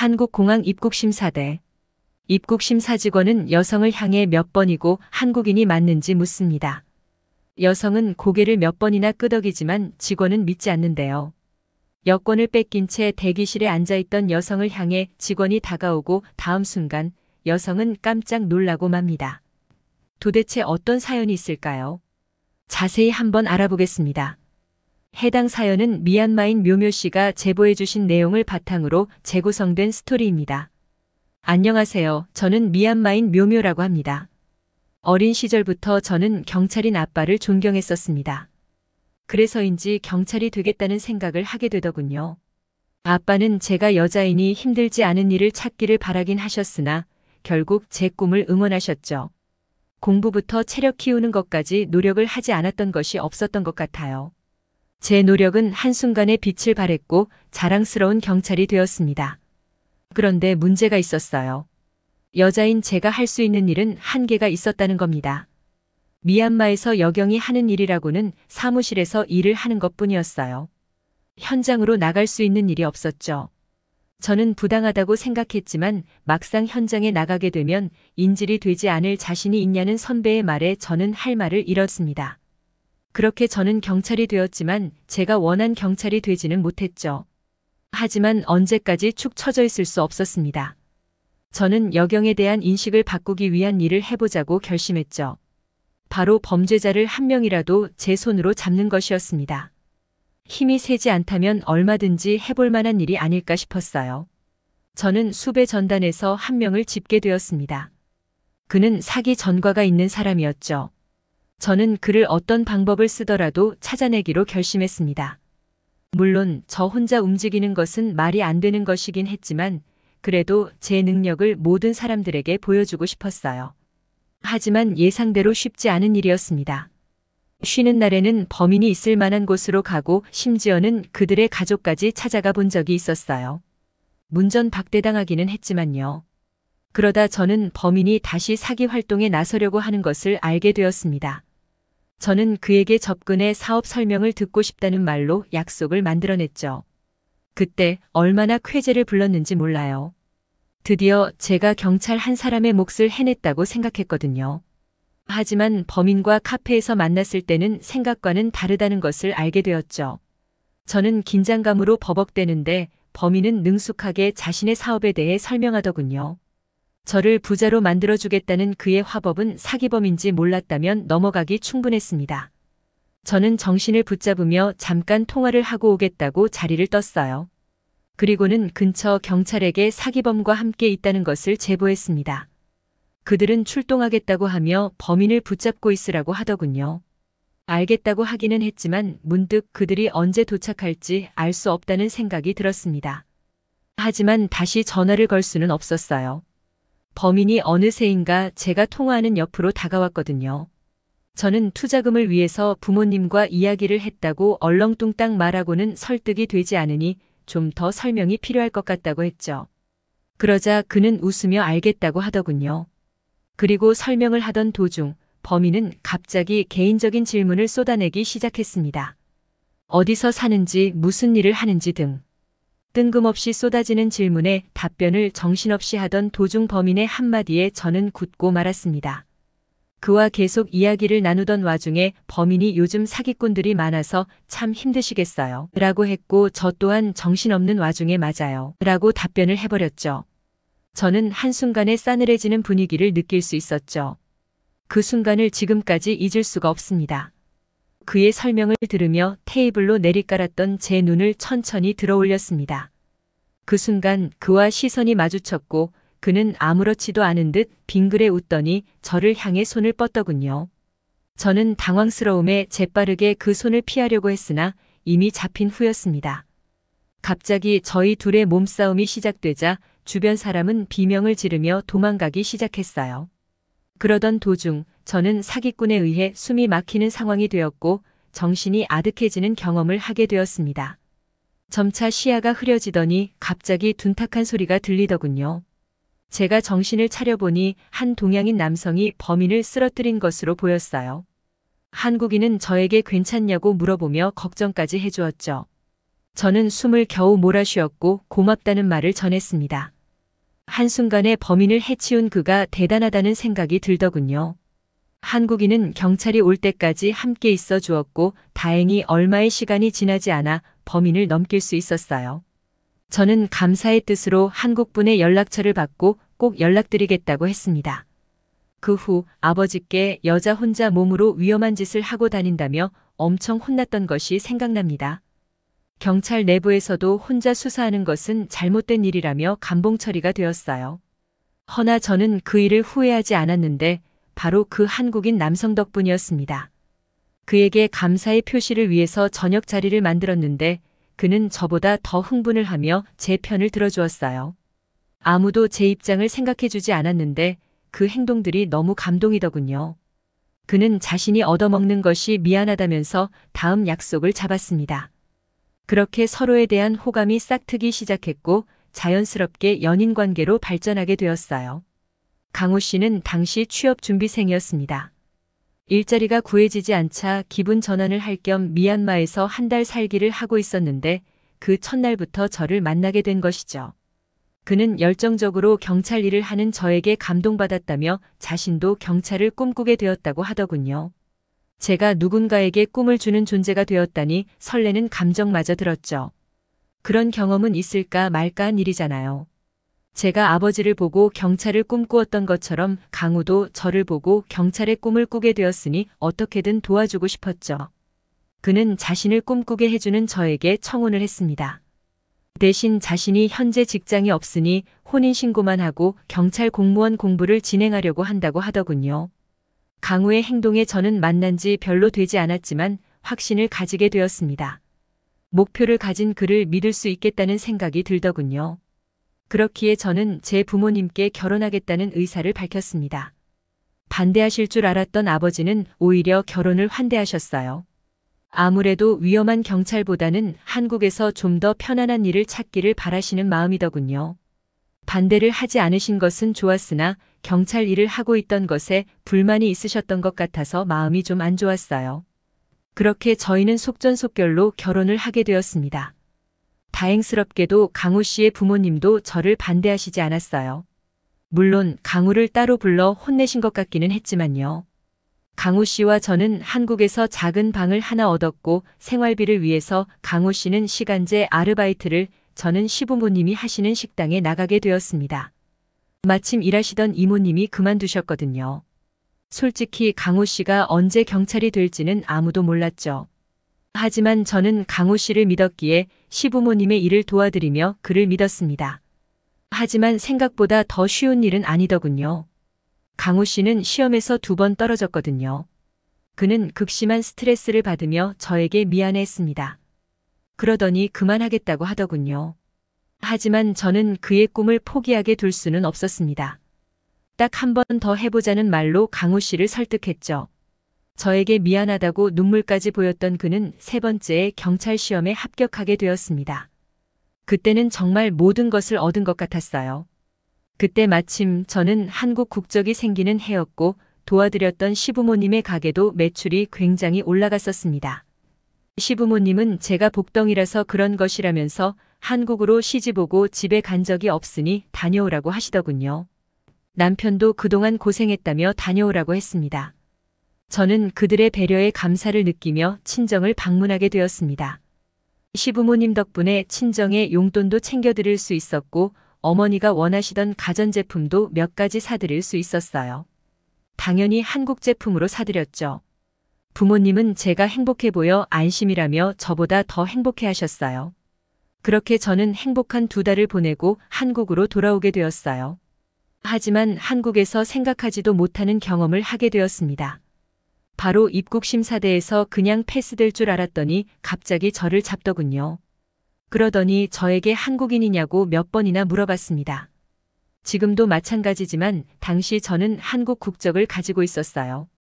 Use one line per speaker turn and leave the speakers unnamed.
한국공항 입국심사대. 입국심사 직원은 여성을 향해 몇 번이고 한국인이 맞는지 묻습니다. 여성은 고개를 몇 번이나 끄덕이지만 직원은 믿지 않는데요. 여권을 뺏긴 채 대기실에 앉아있던 여성을 향해 직원이 다가오고 다음 순간 여성은 깜짝 놀라고 맙니다. 도대체 어떤 사연이 있을까요? 자세히 한번 알아보겠습니다. 해당 사연은 미얀마인 묘묘 씨가 제보해 주신 내용을 바탕으로 재구성된 스토리입니다. 안녕하세요. 저는 미얀마인 묘묘라고 합니다. 어린 시절부터 저는 경찰인 아빠를 존경했었습니다. 그래서인지 경찰이 되겠다는 생각을 하게 되더군요. 아빠는 제가 여자이니 힘들지 않은 일을 찾기를 바라긴 하셨으나 결국 제 꿈을 응원하셨죠. 공부부터 체력 키우는 것까지 노력을 하지 않았던 것이 없었던 것 같아요. 제 노력은 한순간에 빛을 발했고 자랑스러운 경찰이 되었습니다. 그런데 문제가 있었어요. 여자인 제가 할 수 있는 일은 한계가 있었다는 겁니다. 미얀마에서 여경이 하는 일이라고는 사무실에서 일을 하는 것뿐이었어요. 현장으로 나갈 수 있는 일이 없었죠. 저는 부당하다고 생각했지만 막상 현장에 나가게 되면 인질이 되지 않을 자신이 있냐는 선배의 말에 저는 할 말을 잃었습니다. 그렇게 저는 경찰이 되었지만 제가 원한 경찰이 되지는 못했죠. 하지만 언제까지 축 처져 있을 수 없었습니다. 저는 여경에 대한 인식을 바꾸기 위한 일을 해보자고 결심했죠. 바로 범죄자를 한 명이라도 제 손으로 잡는 것이었습니다. 힘이 세지 않다면 얼마든지 해볼 만한 일이 아닐까 싶었어요. 저는 수배 전단에서 한 명을 집게 되었습니다. 그는 사기 전과가 있는 사람이었죠. 저는 그를 어떤 방법을 쓰더라도 찾아내기로 결심했습니다. 물론 저 혼자 움직이는 것은 말이 안 되는 것이긴 했지만 그래도 제 능력을 모든 사람들에게 보여주고 싶었어요. 하지만 예상대로 쉽지 않은 일이었습니다. 쉬는 날에는 범인이 있을 만한 곳으로 가고 심지어는 그들의 가족까지 찾아가 본 적이 있었어요. 문전박대당하기는 했지만요. 그러다 저는 범인이 다시 사기 활동에 나서려고 하는 것을 알게 되었습니다. 저는 그에게 접근해 사업 설명을 듣고 싶다는 말로 약속을 만들어냈죠. 그때 얼마나 쾌재를 불렀는지 몰라요. 드디어 제가 경찰 한 사람의 몫을 해냈다고 생각했거든요. 하지만 범인과 카페에서 만났을 때는 생각과는 다르다는 것을 알게 되었죠. 저는 긴장감으로 버벅대는데 범인은 능숙하게 자신의 사업에 대해 설명하더군요. 저를 부자로 만들어주겠다는 그의 화법은 사기범인지 몰랐다면 넘어가기 충분했습니다. 저는 정신을 붙잡으며 잠깐 통화를 하고 오겠다고 자리를 떴어요. 그리고는 근처 경찰에게 사기범과 함께 있다는 것을 제보했습니다. 그들은 출동하겠다고 하며 범인을 붙잡고 있으라고 하더군요. 알겠다고 하기는 했지만 문득 그들이 언제 도착할지 알 수 없다는 생각이 들었습니다. 하지만 다시 전화를 걸 수는 없었어요. 범인이 어느새인가 제가 통화하는 옆으로 다가왔거든요. 저는 투자금을 위해서 부모님과 이야기를 했다고 얼렁뚱땅 말하고는 설득이 되지 않으니 좀 더 설명이 필요할 것 같다고 했죠. 그러자 그는 웃으며 알겠다고 하더군요. 그리고 설명을 하던 도중 범인은 갑자기 개인적인 질문을 쏟아내기 시작했습니다. 어디서 사는지 무슨 일을 하는지 등. 뜬금없이 쏟아지는 질문에 답변을 정신없이 하던 도중 범인의 한마디에 저는 굳고 말았습니다. 그와 계속 이야기를 나누던 와중에 범인이 요즘 사기꾼들이 많아서 참 힘드시겠어요. 라고 했고 저 또한 정신없는 와중에 맞아요. 라고 답변을 해버렸죠. 저는 한순간에 싸늘해지는 분위기를 느낄 수 있었죠. 그 순간을 지금까지 잊을 수가 없습니다. 그의 설명을 들으며 테이블로 내리깔았던 제 눈을 천천히 들어 올렸습니다. 그 순간 그와 시선이 마주쳤고 그는 아무렇지도 않은 듯 빙그레 웃더니 저를 향해 손을 뻗더군요. 저는 당황스러움에 재빠르게 그 손을 피하려고 했으나 이미 잡힌 후였습니다. 갑자기 저희 둘의 몸싸움이 시작되자 주변 사람은 비명을 지르며 도망가기 시작했어요. 그러던 도중 저는 사기꾼에 의해 숨이 막히는 상황이 되었고 정신이 아득해지는 경험을 하게 되었습니다. 점차 시야가 흐려지더니 갑자기 둔탁한 소리가 들리더군요. 제가 정신을 차려보니 한 동양인 남성이 범인을 쓰러뜨린 것으로 보였어요. 한국인은 저에게 괜찮냐고 물어보며 걱정까지 해주었죠. 저는 숨을 겨우 몰아쉬었고 고맙다는 말을 전했습니다. 한순간에 범인을 해치운 그가 대단하다는 생각이 들더군요. 한국인은 경찰이 올 때까지 함께 있어 주었고 다행히 얼마의 시간이 지나지 않아 범인을 넘길 수 있었어요. 저는 감사의 뜻으로 한국분의 연락처를 받고 꼭 연락드리겠다고 했습니다. 그 후 아버지께 여자 혼자 몸으로 위험한 짓을 하고 다닌다며 엄청 혼났던 것이 생각납니다. 경찰 내부에서도 혼자 수사하는 것은 잘못된 일이라며 감봉 처리가 되었어요. 허나 저는 그 일을 후회하지 않았는데 바로 그 한국인 남성 덕분이었습니다. 그에게 감사의 표시를 위해서 저녁 자리를 만들었는데 그는 저보다 더 흥분을 하며 제 편을 들어주었어요. 아무도 제 입장을 생각해주지 않았는데 그 행동들이 너무 감동이더군요. 그는 자신이 얻어먹는 것이 미안하다면서 다음 약속을 잡았습니다. 그렇게 서로에 대한 호감이 싹트기 시작했고 자연스럽게 연인 관계로 발전하게 되었어요. 강호 씨는 당시 취업 준비생이었습니다. 일자리가 구해지지 않자 기분 전환을 할 겸 미얀마에서 한 달 살기를 하고 있었는데 그 첫날부터 저를 만나게 된 것이죠. 그는 열정적으로 경찰 일을 하는 저에게 감동받았다며 자신도 경찰을 꿈꾸게 되었다고 하더군요. 제가 누군가에게 꿈을 주는 존재가 되었다니 설레는 감정마저 들었죠. 그런 경험은 있을까 말까 한 일이잖아요. 제가 아버지를 보고 경찰을 꿈꾸었던 것처럼 강우도 저를 보고 경찰의 꿈을 꾸게 되었으니 어떻게든 도와주고 싶었죠. 그는 자신을 꿈꾸게 해주는 저에게 청혼을 했습니다. 대신 자신이 현재 직장이 없으니 혼인신고만 하고 경찰 공무원 공부를 진행하려고 한다고 하더군요. 강우의 행동에 저는 만난 지 별로 되지 않았지만 확신을 가지게 되었습니다. 목표를 가진 그를 믿을 수 있겠다는 생각이 들더군요. 그렇기에 저는 제 부모님께 결혼하겠다는 의사를 밝혔습니다. 반대하실 줄 알았던 아버지는 오히려 결혼을 환대하셨어요. 아무래도 위험한 경찰보다는 한국에서 좀 더 편안한 일을 찾기를 바라시는 마음이더군요. 반대를 하지 않으신 것은 좋았으나 경찰 일을 하고 있던 것에 불만이 있으셨던 것 같아서 마음이 좀 안 좋았어요. 그렇게 저희는 속전속결로 결혼을 하게 되었습니다. 다행스럽게도 강우 씨의 부모님도 저를 반대하시지 않았어요. 물론 강우를 따로 불러 혼내신 것 같기는 했지만요. 강우 씨와 저는 한국에서 작은 방을 하나 얻었고 생활비를 위해서 강우 씨는 시간제 아르바이트를, 저는 시부모님이 하시는 식당에 나가게 되었습니다. 마침 일하시던 이모님이 그만두셨거든요. 솔직히 강우 씨가 언제 경찰이 될지는 아무도 몰랐죠. 하지만 저는 강우 씨를 믿었기에 시부모님의 일을 도와드리며 그를 믿었습니다. 하지만 생각보다 더 쉬운 일은 아니더군요. 강우 씨는 시험에서 2번 떨어졌거든요. 그는 극심한 스트레스를 받으며 저에게 미안해했습니다. 그러더니 그만하겠다고 하더군요. 하지만 저는 그의 꿈을 포기하게 둘 수는 없었습니다. 딱 한 번 더 해보자는 말로 강우 씨를 설득했죠. 저에게 미안하다고 눈물까지 보였던 그는 3번째의 경찰 시험에 합격하게 되었습니다. 그때는 정말 모든 것을 얻은 것 같았어요. 그때 마침 저는 한국 국적이 생기는 해였고 도와드렸던 시부모님의 가게도 매출이 굉장히 올라갔었습니다. 시부모님은 제가 복덩이라서 그런 것이라면서 한국으로 시집오고 집에 간 적이 없으니 다녀오라고 하시더군요. 남편도 그동안 고생했다며 다녀오라고 했습니다. 저는 그들의 배려에 감사를 느끼며 친정을 방문하게 되었습니다. 시부모님 덕분에 친정에 용돈도 챙겨드릴 수 있었고 어머니가 원하시던 가전제품도 몇 가지 사드릴 수 있었어요. 당연히 한국 제품으로 사드렸죠. 부모님은 제가 행복해 보여 안심이라며 저보다 더 행복해 하셨어요. 그렇게 저는 행복한 2달을 보내고 한국으로 돌아오게 되었어요. 하지만 한국에서 생각하지도 못하는 경험을 하게 되었습니다. 바로 입국심사대에서 그냥 패스될 줄 알았더니 갑자기 저를 잡더군요. 그러더니 저에게 한국인이냐고 몇 번이나 물어봤습니다. 지금도 마찬가지지만 당시 저는 한국 국적을 가지고 있었어요.